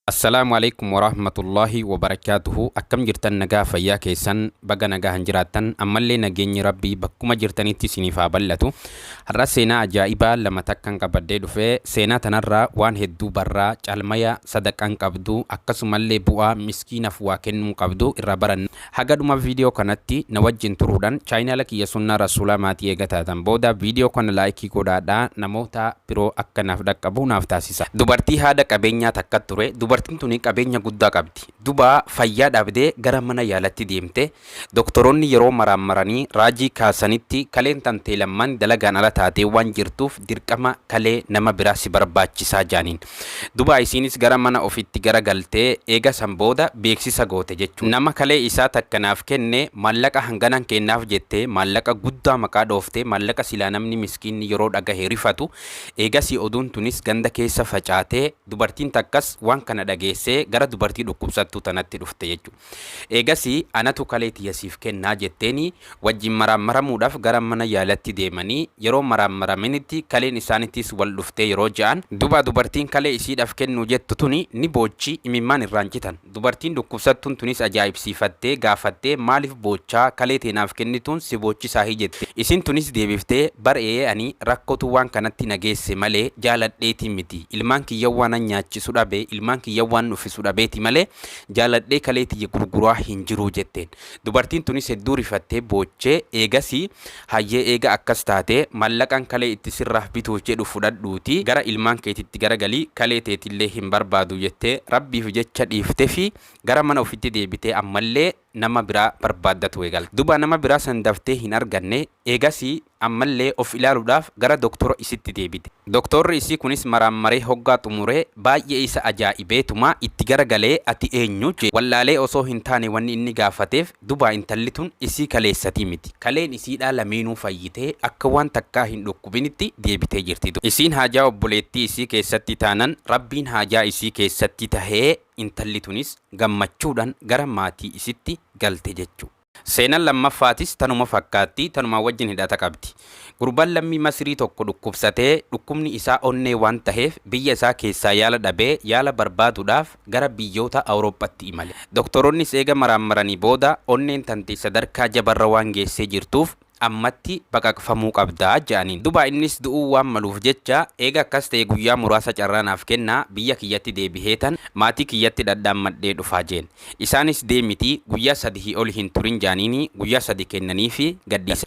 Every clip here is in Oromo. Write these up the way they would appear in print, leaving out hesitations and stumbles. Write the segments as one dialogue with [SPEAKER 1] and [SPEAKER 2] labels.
[SPEAKER 1] Assalamualaikum warahmatullahi wabarakatuhu. Akkam jirtan nagaa fayyaa keessan baga nagaa jiraattan ammallee nageenyi rabbii bakkuma jirtanitti isiniif haa bal'atu. Har'a seenaa ajaa'ibaa lama takkan qabadhee dhufee seenaa tanarraa waan hedduu barraa caalmaya sadaqaan qabdu akkasumallee bu'aa miskiinaaf waa kennuu qabdu irraa baranna. Hagaduma viidiyoo kanatti na wajjin turuudhaan chaayinaala kiyya sunnaa rasuulaa maatii eegataatan booda viidiyoo kana laayikii godhaadhaa namoota biroo akka naaf dhaqqabu naaf taasisa. Dubartii haadha qabeenyaa takka ture. Dubartiin tuni qabeenya guddaa qabdi. Duba fayyaa dhabdee gara mana yaalatti deemte. Doktoroonni yeroo maraamaranii raajii kaasanitti kaleen tantee lamman dalagaan ala taatee waan jirtuuf dirqama kalee nama biraa si barbaachisaa jaaniin. Duba isiinis gara mana ofitti gara galtee eega san booda beeksisa goote jechuudha. Nama kalee isaa takkanaaf kenne maallaqa hanganan kennaaf jettee maallaqa guddaa maqaa dhooftee maallaqa silaa namni miskiinni yeroo dhagahee rifatu eegasii oduun tunis ganda keessa facaatee dubartiin takkas waan kana dhageessee gara dubartii dhukkubsattuu tanatti dhufte jechuudha. Eegasii anatu kaleetii yasiif kennaa jetteeni wajjin maraamaramuudhaaf gara mana yaalatti deemanii yeroo maraamaramitti kaleen isaanittis wal dhuftee yeroo ja'an duba dubartiin kalee isiidhaaf kennuu jettu tuni ni boochi imimmaan irraan citan. Dubartiin dhukkubsattuun tunis ajaa'ibsiifattee gaafattee maaliif boochaa kalee teenaaf kennituun si boochisaa jette. Isin tunis deebiftee bar'ee ani rakkotu waan kanatti nageesse malee jaaladheetii miti. Ilmaan kiyya waan nyaachisu dhabe ilmaan kiyya waan nufisu dhabeeti malee jaaladhee kaleetii gurguraa hin jiru jetteen. Dubartiin tunis hedduu rifattee boochee eegasii hayyee eega akkas taate mallaqan kalee itti sirraaf bituuf jedhu fudhadhuuti gara ilmaan keetitti garagalii kalee teetillee hin barbaadu jettee rabbiif jecha dhiiftee fi gara mana ofitti deebitee ammallee nama biraa barbaaddatu eegalte. Duba nama biraa san daftee hin arganne eegasii ammallee of ilaaluudhaaf gara doktora isitti deebite. Doktorri isii kunis maraammaree hoggaa xumuree baay'ee isa ajaa'ibeetuma itti garagalee ati eenyu jee wallaalee osoo hin taane wanni inni gaafateef duba intalli tun isii kaleessatii miti. Kaleen isiidhaa lameenuu fayyitee akka waan takkaa hin dhukkubinitti deebitee jirti. Isiin haajaa obboleettii isii keessatti taanan rabbiin haajaa isii keessatti tahee intalli tunis gammachuudhaan gara maatii isitti galte jechuudha. Seenaan lammaffaatis tanuma fakkaatti tanuma wajjin hidhata qabdi. Gurbaan lammii Masrii tokko dhukkubsatee dhukkubni isaa onnee waan taheef biyya isaa keessaa yaala dhabee yaala barbaaduudhaaf gara biyyoota Awurooppaatti imale. Doktoroonnis eega maraamaranii booda onneen tantee sadarkaa jabarra waan geessee jirtuuf ammatti baqaqfamuu qabdaa jedhaniin. Duba innis du'uu waan maluuf jecha eega akkas ta'e guyyaa muraasa carraanaaf kennaa biyya kiyyatti deebiheetan maatii kiyyatti dhadhaammadhee dhufaa jeen. Isaanis deemitii guyyaa sadii ol hin turin jaaniini guyyaa sadi kennanii fi gaddisa.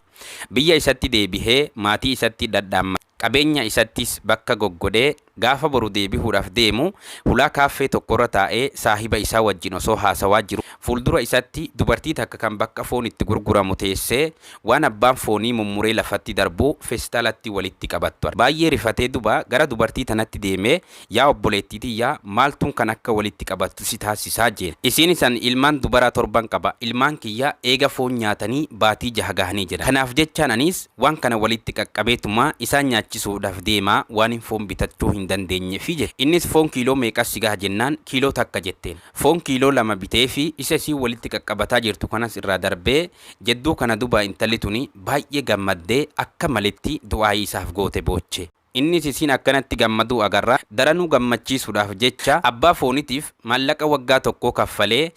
[SPEAKER 1] Biyya isatti deebihee maatii isatti dhadhaammadhee qabeenya isattis bakka goggodee gaafa boru deebihuudhaaf deemu hulaa kaaffee tokkorra taa'ee saahiba isaa wajjin osoo haasawaa jiru fuuldura isatti dubartii takka kan bakka foon itti gurguramu teessee waan abbaan foonii mummuree lafatti darbu feestaalatti walitti qabattu. Baay'ee rifatee duba gara dubartii tanatti deemee yaa obboleettii tiyyaa maaltuun kan akka walitti qabattu si taasisaa jeen. Isiin isan ilmaan dubaraa 7 qaba. Ilmaan kiyya eega foon nyaatanii baatii 6 gahanii jedha. Kanaaf jechaan anis waan kana walitti qaqqabeetuma isaan nyaachisuudhaaf deemaa waan hin foon bitachuu hin dandeenye fi jedhe. Innis foon kiiloo meeqas si gaha jennaan kiiloo takka jetteen. Foon kiiloo 2 bitee fi isa isii walitti qaqqabataa jirtu kanas irraa darbee jedduu kana duba intalli tuni baay'ee gammaddee akka malitti du'aa isaaf goote booche. Innis isiin akkanatti gammaduu agarra daranuu gammachiisuudhaaf jecha abbaa foonitiif maallaqa waggaa tokkoo kaffalee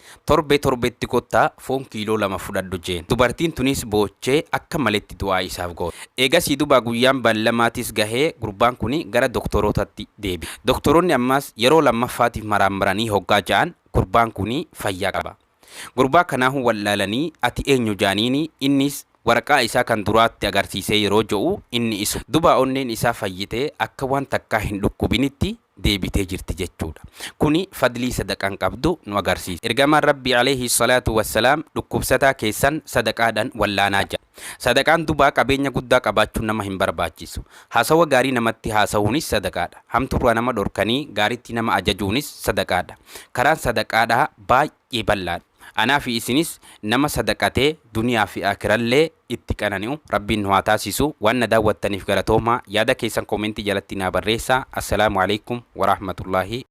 [SPEAKER 1] torbeetti kottaa foon kiiloo 2 fudhadhu jeen. Dubartiin tunis boochee akka malitti du'aa isaaf goote. Eegasii duba guyyaan bal'amaatis gahee gurbaan kuni gara doktorootatti deebi. Doktoroonni ammas yeroo lammaffaatiif maraamaranii hoggaa ja'an gurbaan kuni fayyaa qaba. Gurbaa kanaahu wallaalanii ati eenyu jaaniini innis waraqaa isaa kan duraatti agarsiisee yeroo jo'u inni isu duba onneen isaa fayyitee akka waan takkaa hin dhukkubinitti deebitee jirti jechuudha. Kuni fadlii sadaqaan qabdu nu agarsiisa. Ergamaan Rabbi alayhi salaatu wassalaam dhukkubsataa keessan sadaqaadhaan wallaanaa jira. Sadaqaan dubaa qabeenya guddaa qabaachuun nama hin barbaachisu. Haasawa gaarii namatti haasawuunis sadaqaadha. Hamtuurraa nama dhorkanii gaariitti nama ajajuunis sadaqaadha. Karaan sadaqaadhaa baay'ee bal'aadha. Anaa fi isinis nama sadaqatee duniyaa fi akirallee itti qanani'u rabbiin nu haa taasisu. Waan na daawwattaniif galatooma. Yaada keessan koomentii jalatti naa barreessaa. Assalaamu alaikum wa rahmatullahi.